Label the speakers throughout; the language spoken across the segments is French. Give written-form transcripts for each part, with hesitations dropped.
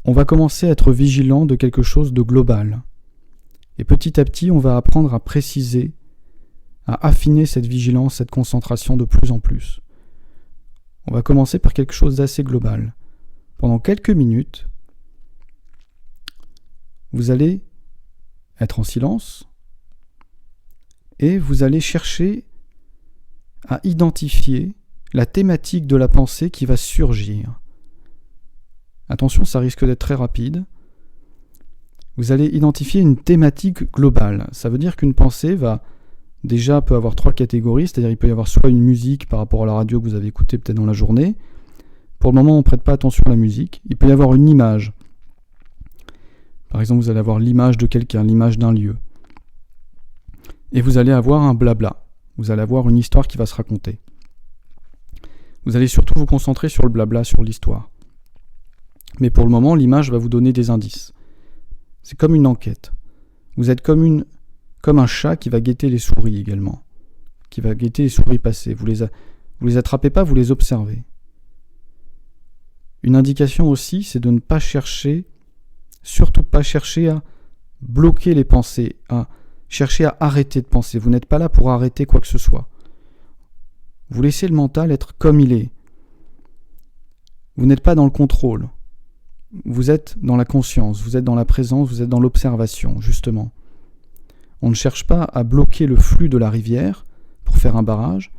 Speaker 1: on va commencer à être vigilant de quelque chose de global. Et petit à petit, on va apprendre à préciser, à affiner cette vigilance, cette concentration de plus en plus. On va commencer par quelque chose d'assez global. Pendant quelques minutes, vous allez être en silence et vous allez chercher à identifier la thématique de la pensée qui va surgir. Attention, ça risque d'être très rapide. Vous allez identifier une thématique globale. Ça veut dire qu'une pensée peut avoir 3 catégories, c'est-à-dire il peut y avoir soit une musique par rapport à la radio que vous avez écoutée peut-être dans la journée. Pour le moment, on ne prête pas attention à la musique. Il peut y avoir une image. Par exemple, vous allez avoir l'image de quelqu'un, l'image d'un lieu. Et vous allez avoir un blabla. Vous allez avoir une histoire qui va se raconter. Vous allez surtout vous concentrer sur le blabla, sur l'histoire. Mais pour le moment, l'image va vous donner des indices. C'est comme une enquête. Vous êtes comme un chat qui va guetter les souris également. Qui va guetter les souris passées. Vous les attrapez pas, vous les observez. Une indication aussi, c'est de ne pas chercher, surtout pas chercher à bloquer les pensées, à chercher à arrêter de penser. Vous n'êtes pas là pour arrêter quoi que ce soit. Vous laissez le mental être comme il est. Vous n'êtes pas dans le contrôle. Vous êtes dans la conscience, vous êtes dans la présence, vous êtes dans l'observation, justement. On ne cherche pas à bloquer le flux de la rivière pour faire un barrage,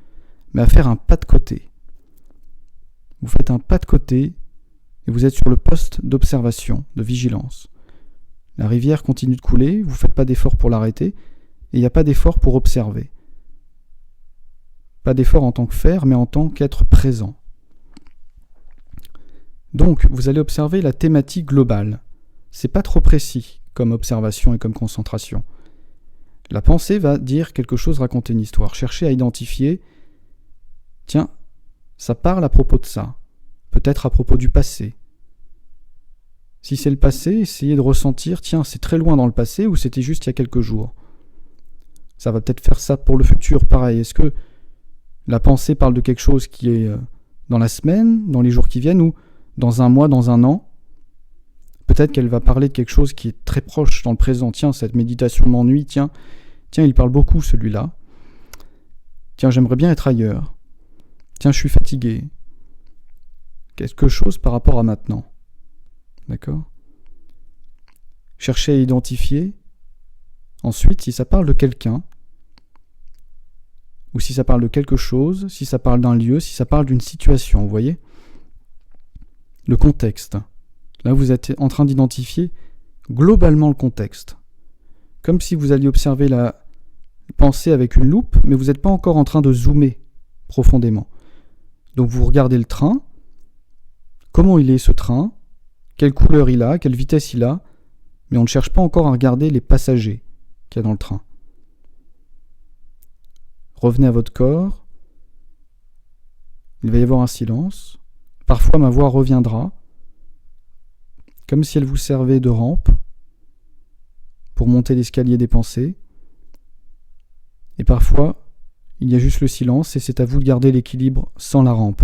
Speaker 1: mais à faire un pas de côté. Vous faites un pas de côté et vous êtes sur le poste d'observation, de vigilance. La rivière continue de couler, vous ne faites pas d'effort pour l'arrêter, et il n'y a pas d'effort pour observer. Pas d'effort en tant que faire, mais en tant qu'être présent. Donc, vous allez observer la thématique globale. C'est pas trop précis comme observation et comme concentration. La pensée va dire quelque chose, raconter une histoire. Cherchez à identifier, tiens, ça parle à propos de ça. Peut-être à propos du passé. Si c'est le passé, essayez de ressentir, tiens, c'est très loin dans le passé ou c'était juste il y a quelques jours. Ça va peut-être faire ça pour le futur, pareil. Est-ce que la pensée parle de quelque chose qui est dans la semaine, dans les jours qui viennent ou dans un mois, dans un an? Peut-être qu'elle va parler de quelque chose qui est très proche dans le présent. Tiens, cette méditation m'ennuie, tiens, il parle beaucoup celui-là. Tiens, j'aimerais bien être ailleurs. Tiens, je suis fatigué. Quelque chose par rapport à maintenant. D'accord ? Cherchez à identifier. Ensuite, si ça parle de quelqu'un, ou si ça parle de quelque chose, si ça parle d'un lieu, si ça parle d'une situation, vous voyez ? Le contexte. Là, vous êtes en train d'identifier globalement le contexte. Comme si vous alliez observer la pensée avec une loupe, mais vous n'êtes pas encore en train de zoomer profondément. Donc vous regardez le train, comment il est ce train, quelle couleur il a, quelle vitesse il a, mais on ne cherche pas encore à regarder les passagers qu'il y a dans le train. Revenez à votre corps, il va y avoir un silence, parfois ma voix reviendra, comme si elle vous servait de rampe pour monter l'escalier des pensées, et parfois il y a juste le silence et c'est à vous de garder l'équilibre sans la rampe.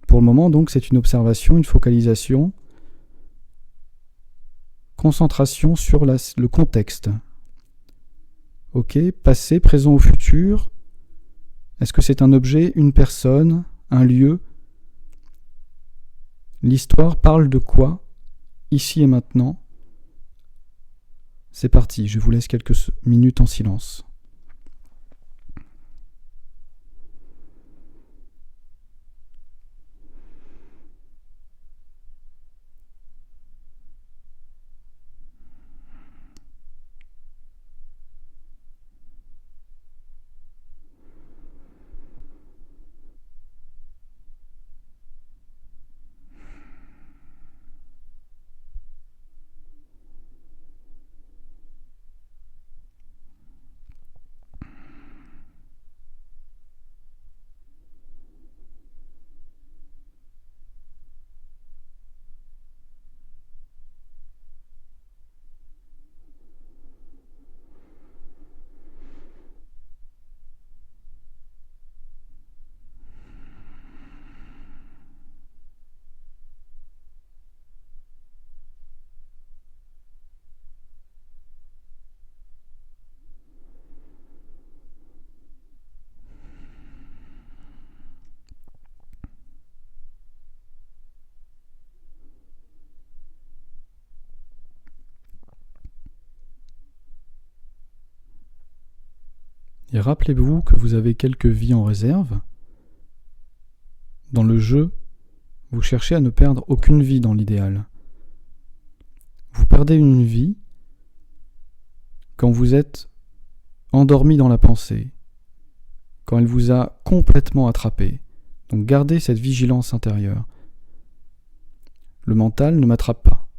Speaker 1: Pour le moment donc c'est une observation, une focalisation, concentration sur le contexte. Ok, passé, présent ou futur. Est-ce que c'est un objet, une personne, un lieu? L'histoire parle de quoi? Ici et maintenant. C'est parti, je vous laisse quelques minutes en silence. Et rappelez-vous que vous avez quelques vies en réserve. Dans le jeu, vous cherchez à ne perdre aucune vie dans l'idéal. Vous perdez une vie quand vous êtes endormi dans la pensée, quand elle vous a complètement attrapé. Donc gardez cette vigilance intérieure. Le mental ne m'attrape pas.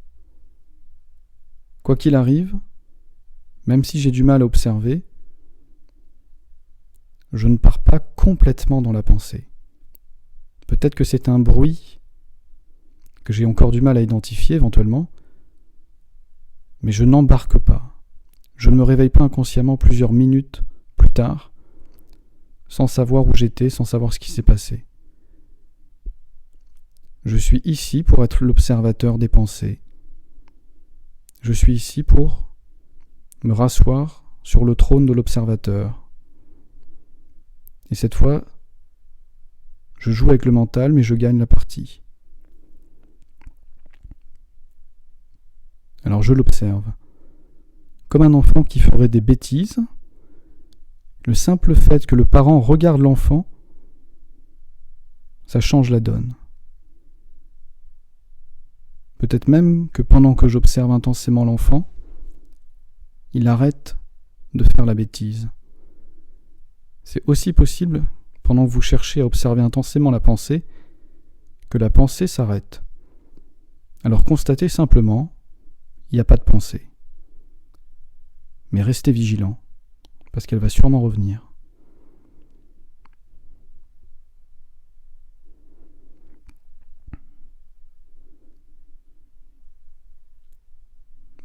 Speaker 1: Quoi qu'il arrive, même si j'ai du mal à observer, je ne pars pas complètement dans la pensée. Peut-être que c'est un bruit que j'ai encore du mal à identifier éventuellement, mais je n'embarque pas. Je ne me réveille pas inconsciemment plusieurs minutes plus tard, sans savoir où j'étais, sans savoir ce qui s'est passé. Je suis ici pour être l'observateur des pensées. Je suis ici pour me rasseoir sur le trône de l'observateur. Et cette fois, je joue avec le mental, mais je gagne la partie. Alors je l'observe. Comme un enfant qui ferait des bêtises, le simple fait que le parent regarde l'enfant, ça change la donne. Peut-être même que pendant que j'observe intensément l'enfant, il arrête de faire la bêtise. C'est aussi possible, pendant que vous cherchez à observer intensément la pensée, que la pensée s'arrête. Alors constatez simplement, il n'y a pas de pensée. Mais restez vigilant, parce qu'elle va sûrement revenir.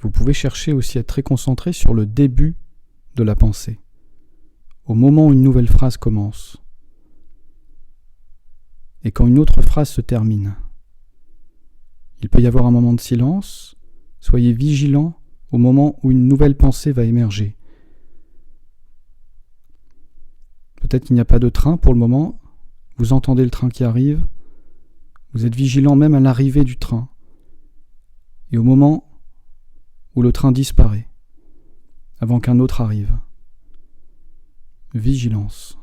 Speaker 1: Vous pouvez chercher aussi à être très concentré sur le début de la pensée, au moment où une nouvelle phrase commence, et quand une autre phrase se termine. Il peut y avoir un moment de silence, soyez vigilant au moment où une nouvelle pensée va émerger. Peut-être qu'il n'y a pas de train pour le moment, vous entendez le train qui arrive, vous êtes vigilant même à l'arrivée du train, et au moment où le train disparaît, avant qu'un autre arrive. Vigilance.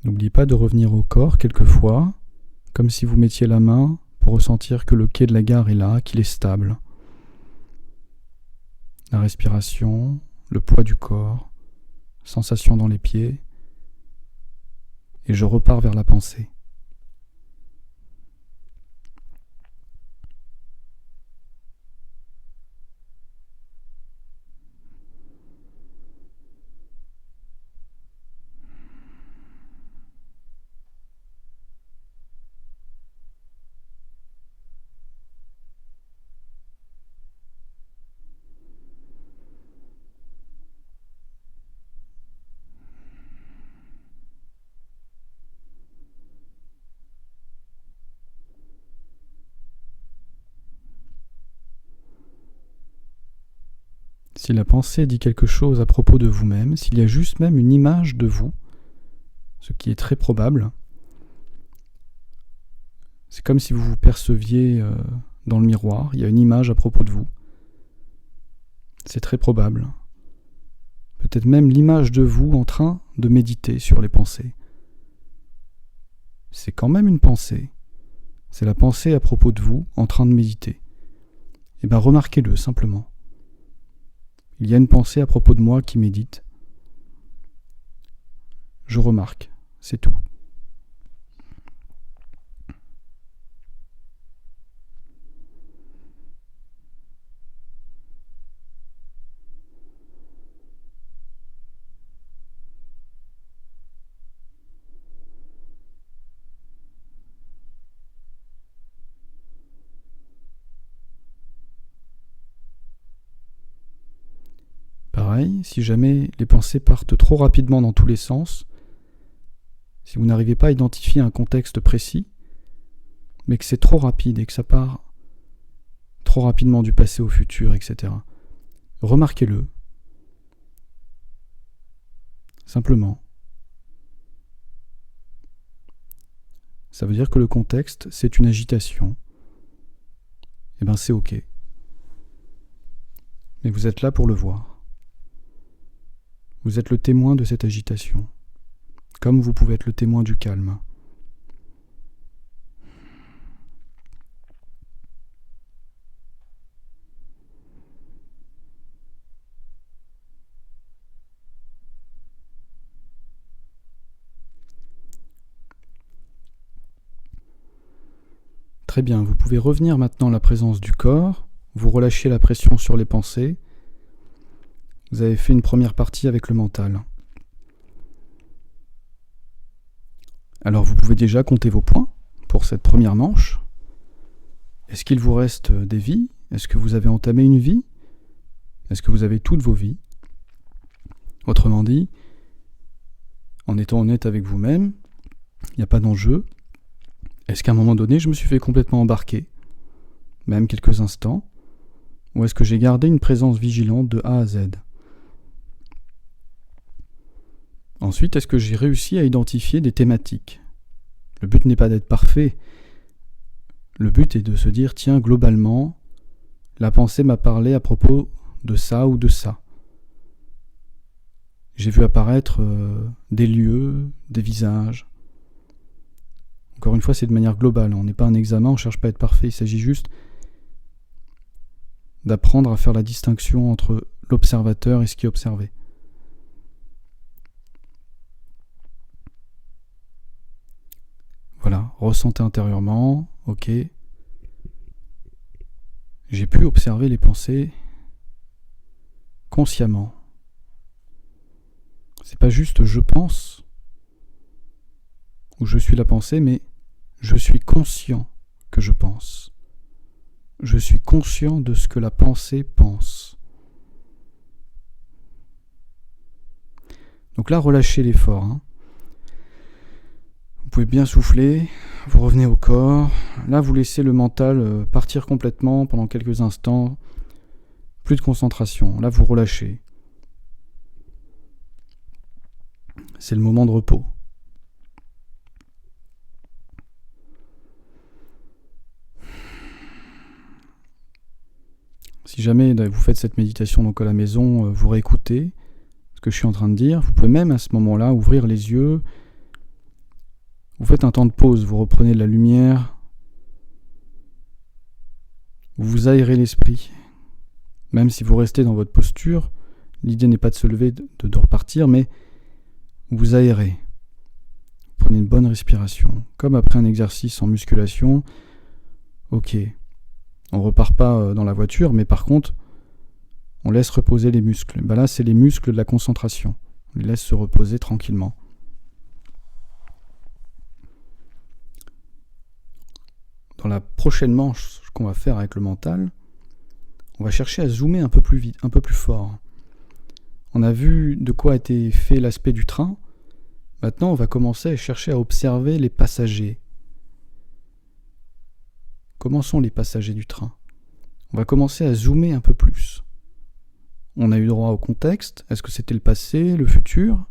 Speaker 1: N'oubliez pas de revenir au corps quelquefois, comme si vous mettiez la main pour ressentir que le quai de la gare est là, qu'il est stable. La respiration, le poids du corps, sensation dans les pieds, et je repars vers la pensée. Si la pensée dit quelque chose à propos de vous-même, s'il y a juste même une image de vous, ce qui est très probable, c'est comme si vous vous perceviez dans le miroir, il y a une image à propos de vous. C'est très probable. Peut-être même l'image de vous en train de méditer sur les pensées. C'est quand même une pensée. C'est la pensée à propos de vous en train de méditer. Eh bien, remarquez-le simplement. Il y a une pensée à propos de moi qui médite. Je remarque, c'est tout. pareil, si jamais les pensées partent trop rapidement dans tous les sens, si vous n'arrivez pas à identifier un contexte précis, mais que c'est trop rapide et que ça part trop rapidement du passé au futur, etc. Remarquez-le. Simplement. Ça veut dire que le contexte, c'est une agitation. Eh bien, c'est ok. Mais vous êtes là pour le voir. Vous êtes le témoin de cette agitation, comme vous pouvez être le témoin du calme. Très bien, vous pouvez revenir maintenant à la présence du corps, vous relâchez la pression sur les pensées. Vous avez fait une première partie avec le mental. Alors vous pouvez déjà compter vos points pour cette première manche. Est-ce qu'il vous reste des vies? Est-ce que vous avez entamé une vie? Est-ce que vous avez toutes vos vies? Autrement dit, en étant honnête avec vous-même, il n'y a pas d'enjeu. Est-ce qu'à un moment donné, je me suis fait complètement embarquer, même quelques instants, ou est-ce que j'ai gardé une présence vigilante de A à Z? Ensuite, est-ce que j'ai réussi à identifier des thématiques? Le but n'est pas d'être parfait. Le but est de se dire, tiens, globalement, la pensée m'a parlé à propos de ça ou de ça. J'ai vu apparaître des lieux, des visages. Encore une fois, c'est de manière globale. On n'est pas un examen, on ne cherche pas à être parfait. Il s'agit juste d'apprendre à faire la distinction entre l'observateur et ce qui est observé. Voilà, ressentez intérieurement, ok. J'ai pu observer les pensées consciemment. C'est pas juste je pense ou je suis la pensée, mais je suis conscient que je pense. Je suis conscient de ce que la pensée pense. Donc là, relâchez l'effort. Vous pouvez bien souffler, vous revenez au corps. Là, vous laissez le mental partir complètement pendant quelques instants. Plus de concentration. Là, vous relâchez. C'est le moment de repos. Si jamais vous faites cette méditation donc à la maison, vous réécoutez ce que je suis en train de dire. Vous pouvez même à ce moment-là ouvrir les yeux. Vous faites un temps de pause, vous reprenez de la lumière. Vous vous aérez l'esprit. Même si vous restez dans votre posture, l'idée n'est pas de se lever, de repartir, mais vous aérez. Prenez une bonne respiration. Comme après un exercice en musculation, ok. On ne repart pas dans la voiture, mais par contre, on laisse reposer les muscles. Ben là, c'est les muscles de la concentration. On les laisse se reposer tranquillement. Dans la prochaine manche, ce qu'on va faire avec le mental, on va chercher à zoomer un peu plus vite, un peu plus fort. On a vu de quoi a été fait l'aspect du train. Maintenant, on va commencer à chercher à observer les passagers. Comment sont les passagers du train? On va commencer à zoomer un peu plus. On a eu droit au contexte. Est-ce que c'était le passé, le futur?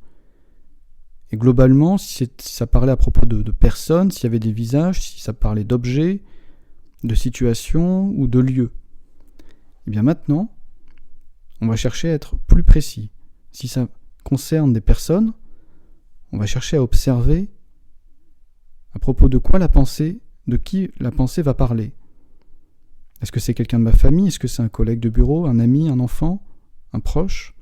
Speaker 1: Et globalement, si ça parlait à propos de personnes, s'il y avait des visages, si ça parlait d'objets, de situations ou de lieux. Et bien maintenant, on va chercher à être plus précis. Si ça concerne des personnes, on va chercher à observer à propos de quoi la pensée, de qui la pensée va parler. Est-ce que c'est quelqu'un de ma famille? Est-ce que c'est un collègue de bureau, un ami, un enfant, un proche?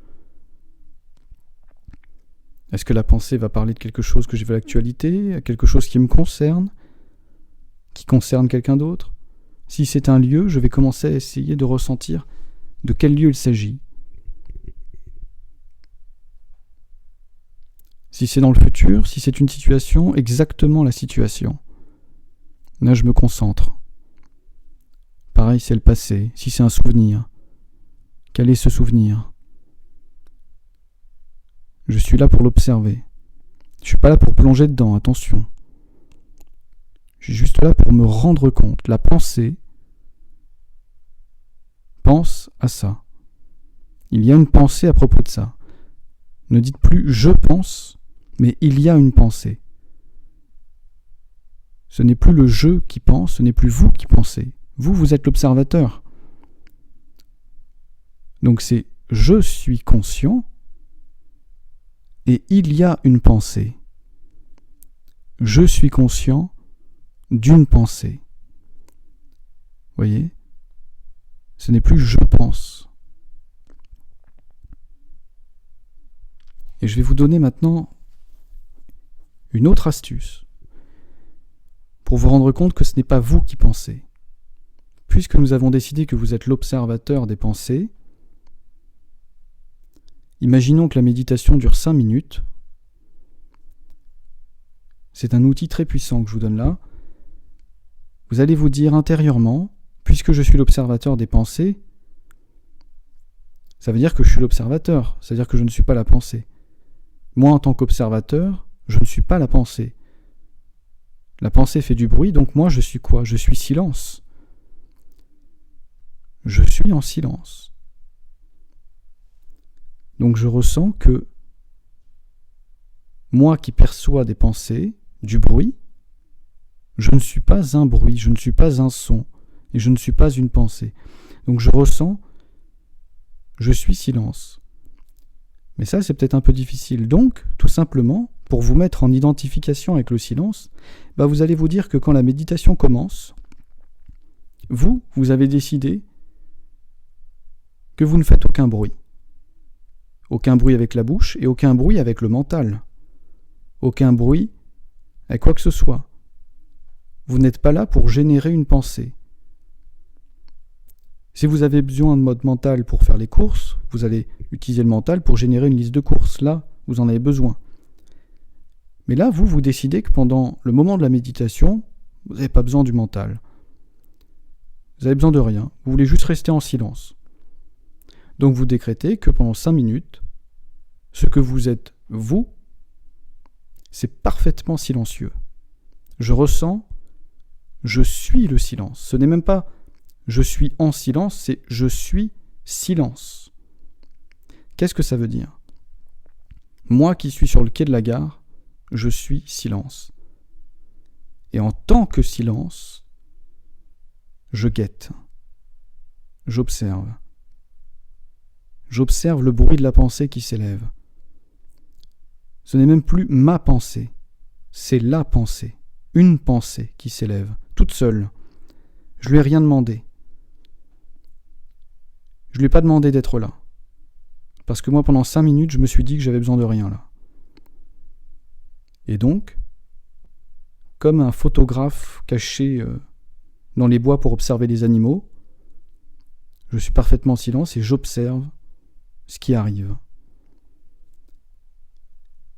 Speaker 1: Est-ce que la pensée va parler de quelque chose que j'ai vu à l'actualité, quelque chose qui me concerne, qui concerne quelqu'un d'autre? Si c'est un lieu, je vais commencer à essayer de ressentir de quel lieu il s'agit. Si c'est dans le futur, si c'est une situation, exactement la situation. Là, je me concentre. Pareil, c'est le passé. Si c'est un souvenir, quel est ce souvenir? Je suis là pour l'observer. Je ne suis pas là pour plonger dedans, attention. Je suis juste là pour me rendre compte. La pensée pense à ça. Il y a une pensée à propos de ça. Ne dites plus « je pense », mais il y a une pensée. Ce n'est plus le « je » qui pense, ce n'est plus vous qui pensez. Vous, vous êtes l'observateur. Donc c'est « je suis conscient » et il y a une pensée. Je suis conscient d'une pensée. Voyez ? Ce n'est plus « je pense ». Et je vais vous donner maintenant une autre astuce pour vous rendre compte que ce n'est pas vous qui pensez. Puisque nous avons décidé que vous êtes l'observateur des pensées, imaginons que la méditation dure 5 minutes. C'est un outil très puissant que je vous donne là. Vous allez vous dire intérieurement, puisque je suis l'observateur des pensées, ça veut dire que je suis l'observateur, c'est-à-dire que je ne suis pas la pensée. Moi, en tant qu'observateur, je ne suis pas la pensée. La pensée fait du bruit, donc moi, je suis quoi ? Je suis silence. Je suis en silence. Donc je ressens que moi qui perçois des pensées, du bruit, je ne suis pas un bruit, je ne suis pas un son, et je ne suis pas une pensée. Donc je ressens, je suis silence. Mais ça, c'est peut-être un peu difficile. Donc, tout simplement, pour vous mettre en identification avec le silence, vous allez vous dire que quand la méditation commence, vous avez décidé que vous ne faites aucun bruit. Aucun bruit avec la bouche et aucun bruit avec le mental. Aucun bruit avec quoi que ce soit. Vous n'êtes pas là pour générer une pensée. Si vous avez besoin de mode mental pour faire les courses, vous allez utiliser le mental pour générer une liste de courses. Là, vous en avez besoin. Mais là, vous décidez que pendant le moment de la méditation, vous n'avez pas besoin du mental. Vous avez besoin de rien. Vous voulez juste rester en silence. Donc vous décrétez que pendant 5 minutes, ce que vous êtes, vous, c'est parfaitement silencieux. Je ressens, je suis le silence. Ce n'est même pas je suis en silence, c'est je suis silence. Qu'est-ce que ça veut dire ? Moi qui suis sur le quai de la gare, je suis silence. Et en tant que silence, je guette. J'observe. J'observe le bruit de la pensée qui s'élève. Ce n'est même plus ma pensée, c'est la pensée, une pensée qui s'élève, toute seule. Je lui ai rien demandé. Je lui ai pas demandé d'être là. Parce que moi, pendant 5 minutes, je me suis dit que j'avais besoin de rien là. Et donc, comme un photographe caché dans les bois pour observer les animaux, je suis parfaitement en silence et j'observe ce qui arrive.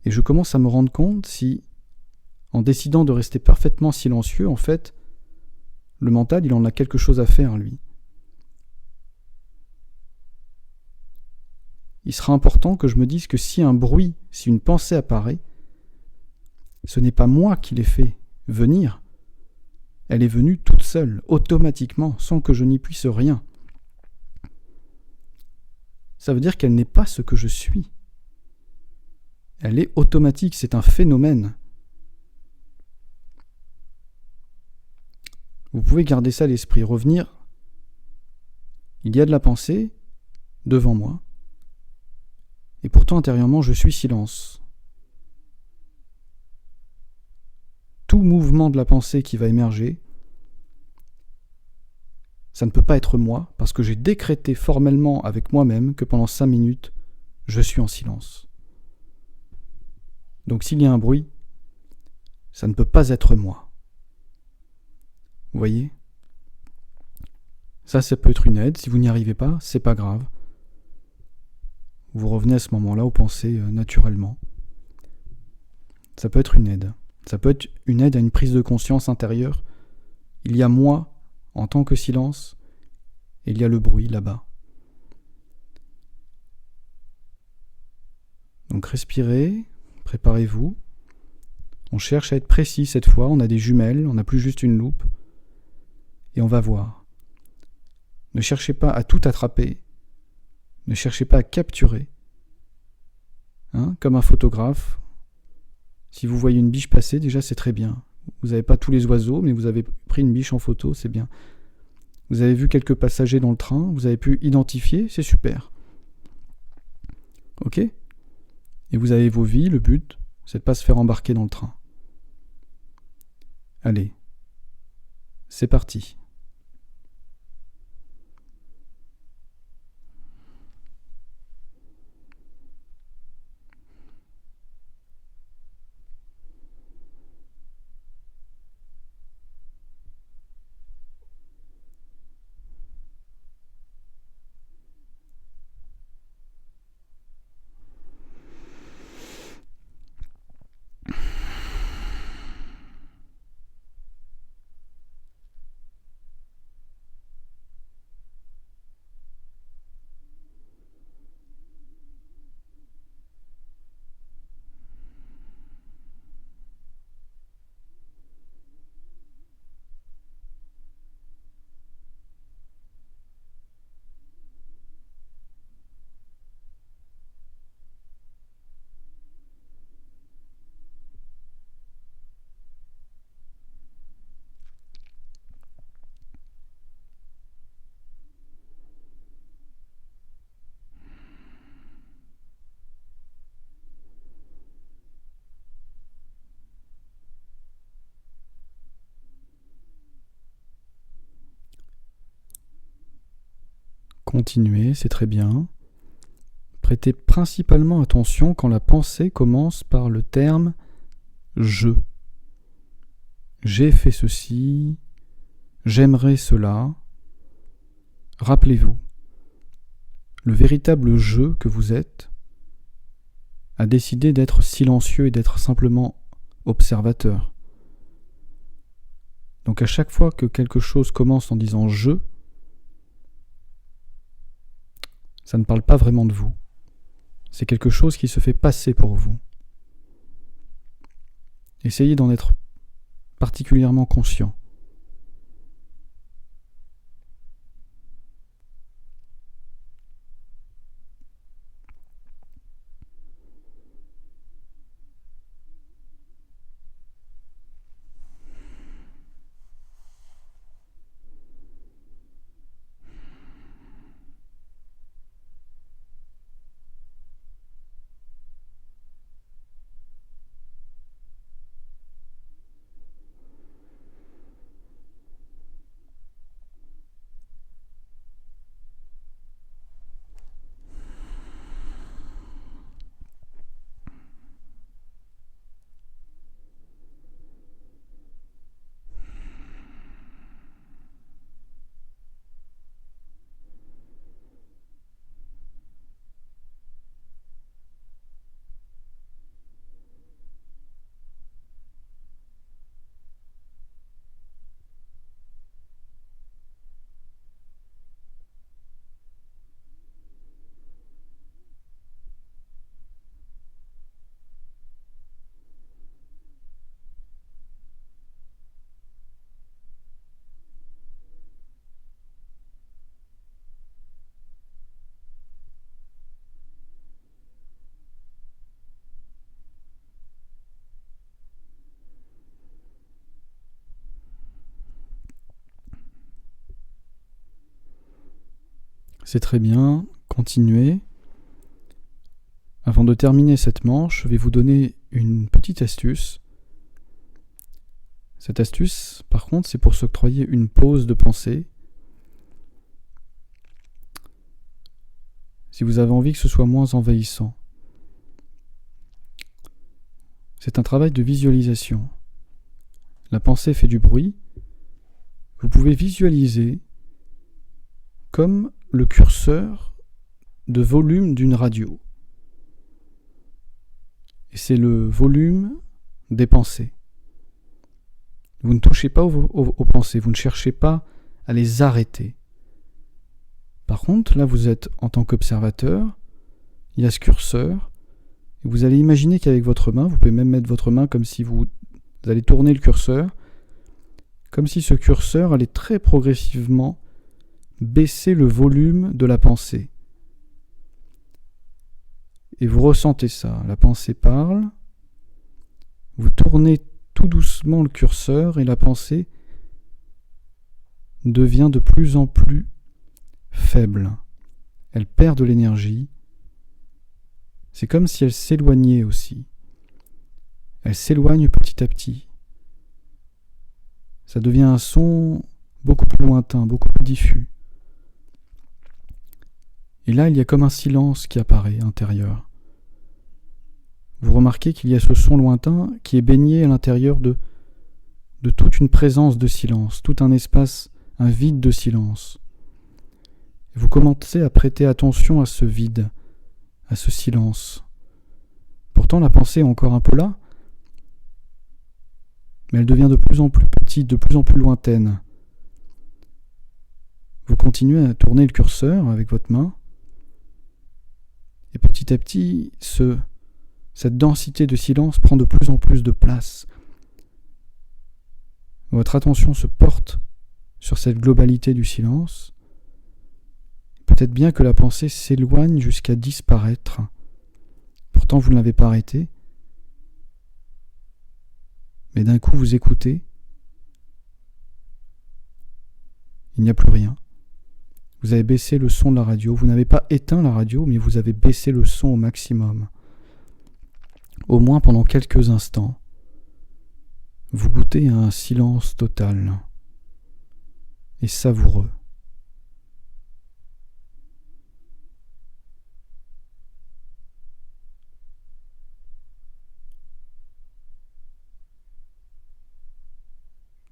Speaker 1: Et je commence à me rendre compte si, en décidant de rester parfaitement silencieux, en fait, le mental, il en a quelque chose à faire, lui. Il sera important que je me dise que si un bruit, si une pensée apparaît, ce n'est pas moi qui l'ai fait venir. Elle est venue toute seule, automatiquement, sans que je n'y puisse rien. Ça veut dire qu'elle n'est pas ce que je suis. Elle est automatique, c'est un phénomène. Vous pouvez garder ça à l'esprit, revenir. Il y a de la pensée devant moi, et pourtant intérieurement je suis silence. Tout mouvement de la pensée qui va émerger, ça ne peut pas être moi, parce que j'ai décrété formellement avec moi-même que pendant 5 minutes, je suis en silence. Donc s'il y a un bruit, ça ne peut pas être moi. Vous voyez ? Ça peut être une aide. Si vous n'y arrivez pas, c'est pas grave. Vous revenez à ce moment-là aux pensées naturellement. Ça peut être une aide. Ça peut être une aide à une prise de conscience intérieure. Il y a moi en tant que silence, et il y a le bruit là-bas. Donc respirez, préparez-vous. On cherche à être précis cette fois, on a des jumelles, on n'a plus juste une loupe. Et on va voir. Ne cherchez pas à tout attraper. Ne cherchez pas à capturer. Comme un photographe. Si vous voyez une biche passer, déjà c'est très bien. Vous n'avez pas tous les oiseaux, mais vous avez pris une biche en photo, c'est bien. Vous avez vu quelques passagers dans le train, vous avez pu identifier, c'est super. Ok ? Et vous avez vos vies, le but, c'est de ne pas se faire embarquer dans le train. Allez, c'est parti. Continuez, c'est très bien. Prêtez principalement attention quand la pensée commence par le terme « je ». J'ai fait ceci, j'aimerais cela. Rappelez-vous, le véritable « je » que vous êtes a décidé d'être silencieux et d'être simplement observateur. Donc à chaque fois que quelque chose commence en disant « je », ça ne parle pas vraiment de vous. C'est quelque chose qui se fait passer pour vous. Essayez d'en être particulièrement conscient. C'est très bien, continuez. Avant de terminer cette manche, je vais vous donner une petite astuce. Cette astuce, par contre, c'est pour s'octroyer une pause de pensée. Si vous avez envie que ce soit moins envahissant. C'est un travail de visualisation. La pensée fait du bruit. Vous pouvez visualiser comme le curseur de volume d'une radio. Et c'est le volume des pensées. Vous ne touchez pas aux pensées, vous ne cherchez pas à les arrêter. Par contre, là vous êtes en tant qu'observateur, il y a ce curseur, Et vous allez imaginer qu'avec votre main, vous pouvez même mettre votre main comme si vous allez tourner le curseur, comme si ce curseur allait très progressivement baisser le volume de la pensée. Et vous ressentez ça, la pensée parle, vous tournez tout doucement le curseur et la pensée devient de plus en plus faible. Elle perd de l'énergie. C'est comme si elle s'éloignait aussi. Elle s'éloigne petit à petit. Ça devient un son beaucoup plus lointain, beaucoup plus diffus. Et là, il y a comme un silence qui apparaît intérieur. Vous remarquez qu'il y a ce son lointain qui est baigné à l'intérieur de toute une présence de silence, tout un espace, un vide de silence. Et vous commencez à prêter attention à ce vide, à ce silence. Pourtant, la pensée est encore un peu là, mais elle devient de plus en plus petite, de plus en plus lointaine. Vous continuez à tourner le curseur avec votre main, et petit à petit, cette densité de silence prend de plus en plus de place. Votre attention se porte sur cette globalité du silence. Peut-être bien que la pensée s'éloigne jusqu'à disparaître. Pourtant, vous ne l'avez pas arrêtée. Mais d'un coup, vous écoutez. Il n'y a plus rien. Vous avez baissé le son de la radio. Vous n'avez pas éteint la radio, mais vous avez baissé le son au maximum. Au moins pendant quelques instants. Vous goûtez à un silence total et savoureux.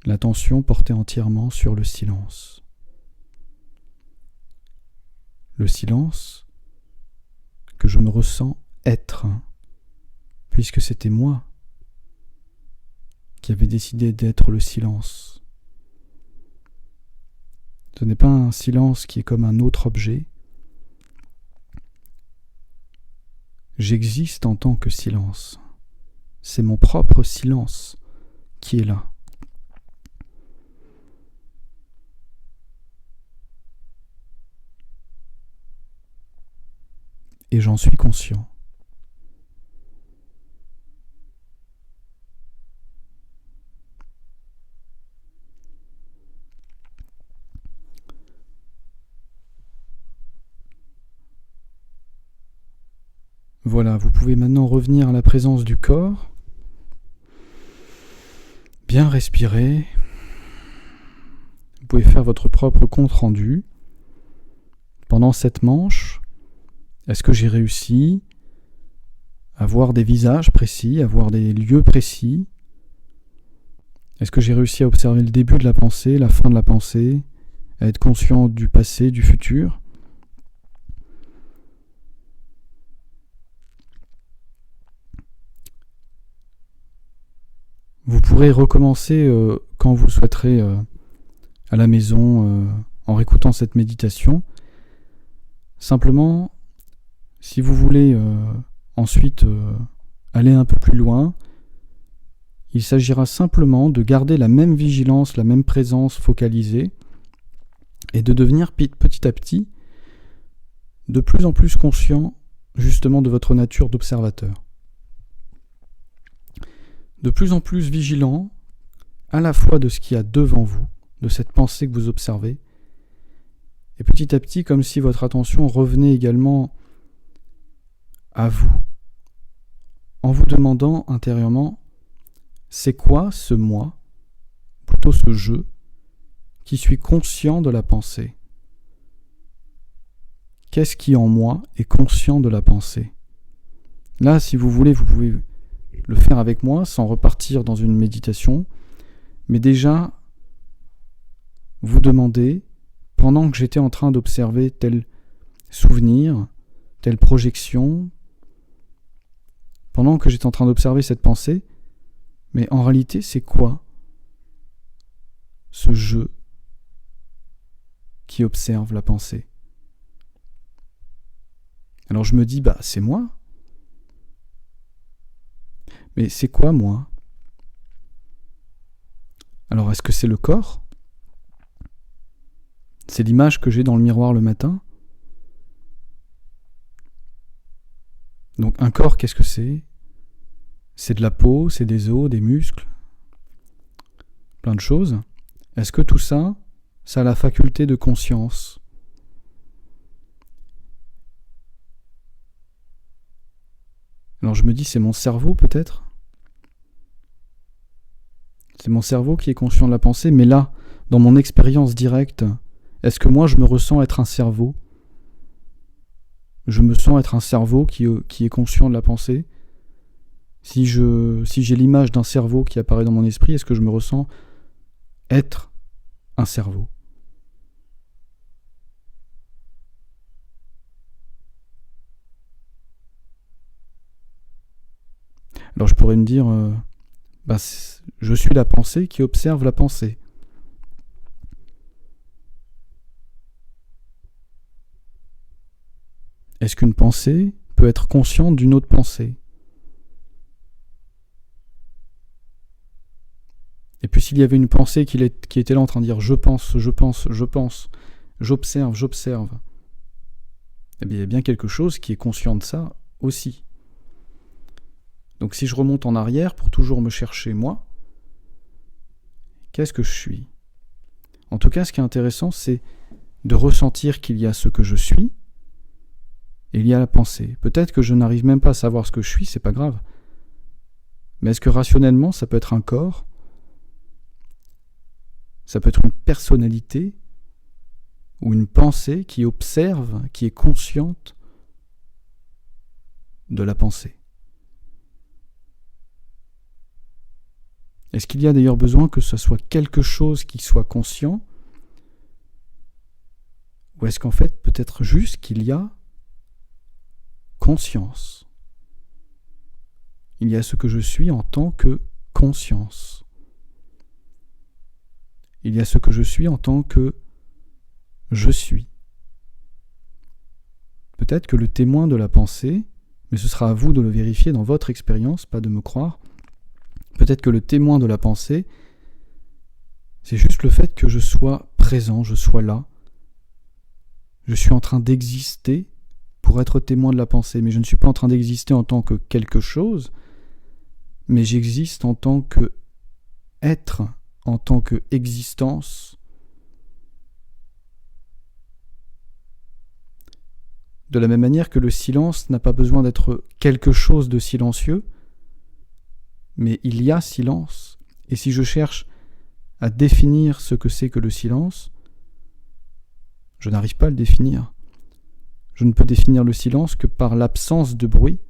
Speaker 1: L'attention portée entièrement sur le silence. Le silence que je me ressens être, puisque c'était moi qui avait décidé d'être le silence. Ce n'est pas un silence qui est comme un autre objet. J'existe en tant que silence. C'est mon propre silence qui est là. Et j'en suis conscient. Voilà, vous pouvez maintenant revenir à la présence du corps. Bien respirer. Vous pouvez faire votre propre compte-rendu. Pendant cette manche, est-ce que j'ai réussi à voir des visages précis, à voir des lieux précis? Est-ce que j'ai réussi à observer le début de la pensée, la fin de la pensée, à être conscient du passé, du futur? Vous pourrez recommencer quand vous le souhaiterez à la maison en réécoutant cette méditation. Simplement, si vous voulez ensuite aller un peu plus loin, il s'agira simplement de garder la même vigilance, la même présence focalisée et de devenir petit à petit de plus en plus conscient justement de votre nature d'observateur. De plus en plus vigilant à la fois de ce qu'il y a devant vous, de cette pensée que vous observez, et petit à petit comme si votre attention revenait également à vous, en vous demandant intérieurement c'est quoi ce moi, plutôt ce je, qui suis conscient de la pensée. Qu'est-ce qui en moi est conscient de la pensée? Là, si vous voulez, vous pouvez le faire avec moi sans repartir dans une méditation, mais déjà vous demandez, pendant que j'étais en train d'observer tel souvenir, telle projection, pendant que j'étais en train d'observer cette pensée, mais en réalité c'est quoi ce je qui observe la pensée? Alors je me dis, c'est moi. Mais c'est quoi moi? Alors est-ce que c'est le corps? C'est l'image que j'ai dans le miroir le matin? Donc un corps, qu'est-ce que c'est? C'est de la peau, c'est des os, des muscles, plein de choses. Est-ce que tout ça, ça a la faculté de conscience? Alors je me dis, c'est mon cerveau peut-être? C'est mon cerveau qui est conscient de la pensée, mais là, dans mon expérience directe, est-ce que moi je me ressens être un cerveau? Je me sens être un cerveau qui est conscient de la pensée? Si j'ai l'image d'un cerveau qui apparaît dans mon esprit, est-ce que je me ressens être un cerveau? Alors je pourrais me dire, je suis la pensée qui observe la pensée. Est-ce qu'une pensée peut être consciente d'une autre pensée? Et puis s'il y avait une pensée qui était là en train de dire je pense, j'observe, eh bien il y a bien quelque chose qui est conscient de ça aussi. Donc si je remonte en arrière pour toujours me chercher moi, qu'est-ce que je suis? En tout cas, ce qui est intéressant, c'est de ressentir qu'il y a ce que je suis et il y a la pensée. Peut-être que je n'arrive même pas à savoir ce que je suis, c'est pas grave. Mais est-ce que rationnellement, ça peut être un corps? Ça peut être une personnalité ou une pensée qui observe, qui est consciente de la pensée. Est-ce qu'il y a d'ailleurs besoin que ce soit quelque chose qui soit conscient? Ou est-ce qu'en fait, peut-être juste qu'il y a conscience? Il y a ce que je suis en tant que conscience. Il y a ce que je suis en tant que je suis. Peut-être que le témoin de la pensée, mais ce sera à vous de le vérifier dans votre expérience, pas de me croire, peut-être que le témoin de la pensée, c'est juste le fait que je sois présent, je sois là. Je suis en train d'exister pour être témoin de la pensée, mais je ne suis pas en train d'exister en tant que quelque chose, mais j'existe en tant que être, en tant que existence. De la même manière que le silence n'a pas besoin d'être quelque chose de silencieux, mais il y a silence. Et si je cherche à définir ce que c'est que le silence, je n'arrive pas à le définir. Je ne peux définir le silence que par l'absence de bruit.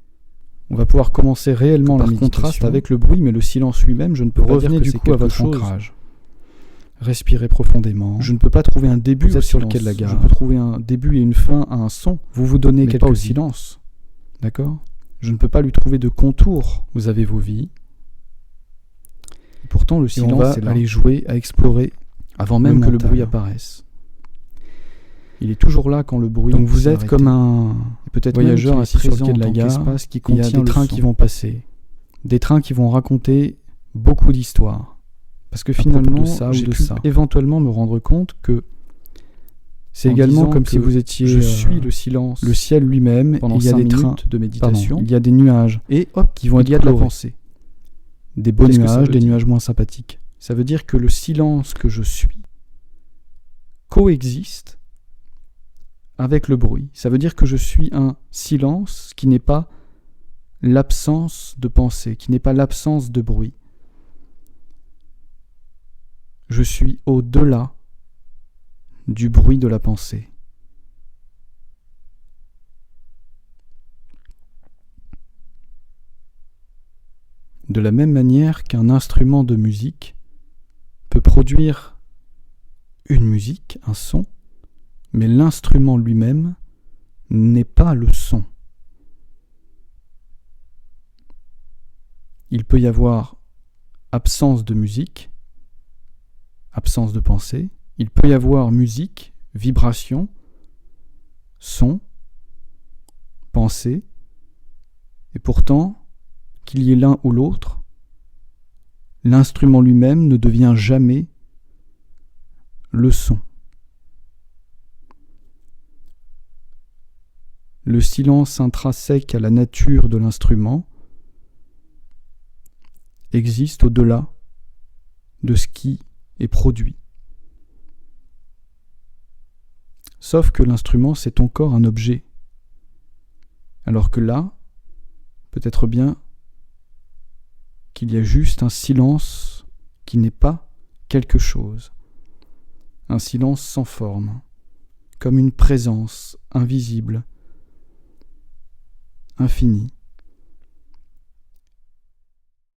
Speaker 1: On va pouvoir commencer réellement la méditation. Par contraste avec le bruit, mais le silence lui-même, je ne peux pas dire que c'est quelque chose. Respirez profondément. Je ne peux pas trouver un début au silence. Je peux trouver un début et une fin à un son. Vous vous donnez quelque chose au silence. D'accord? Je ne peux pas lui trouver de contour. Vous avez vos vies. Et pourtant, le silence, c'est aller jouer, à explorer, avant même que le bruit apparaisse. Il est toujours là quand le bruit. Donc vous êtes comme un voyageur assis sur le quai de la gare. Il y a des trains qui vont passer. Des trains qui vont raconter beaucoup d'histoires. Parce que finalement, j'ai pu éventuellement me rendre compte que c'est également comme si vous étiez je suis le silence, le ciel lui-même, pendant il y a des trains de méditation, il y a des nuages, et hop, qui vont être de la pensée. Des beaux nuages, des nuages moins sympathiques. Ça veut dire que le silence que je suis coexiste avec le bruit. Ça veut dire que je suis un silence qui n'est pas l'absence de pensée, qui n'est pas l'absence de bruit. Je suis au-delà du bruit de la pensée. De la même manière qu'un instrument de musique peut produire une musique, un son, mais l'instrument lui-même n'est pas le son. Il peut y avoir absence de musique, absence de pensée, il peut y avoir musique, vibration, son, pensée, et pourtant qu'il y ait l'un ou l'autre, l'instrument lui-même ne devient jamais le son. Le silence intrinsèque à la nature de l'instrument existe au-delà de ce qui est produit. Sauf que l'instrument, c'est encore un objet. Alors que là, peut-être bien qu'il y a juste un silence qui n'est pas quelque chose. Un silence sans forme, comme une présence invisible, infinie.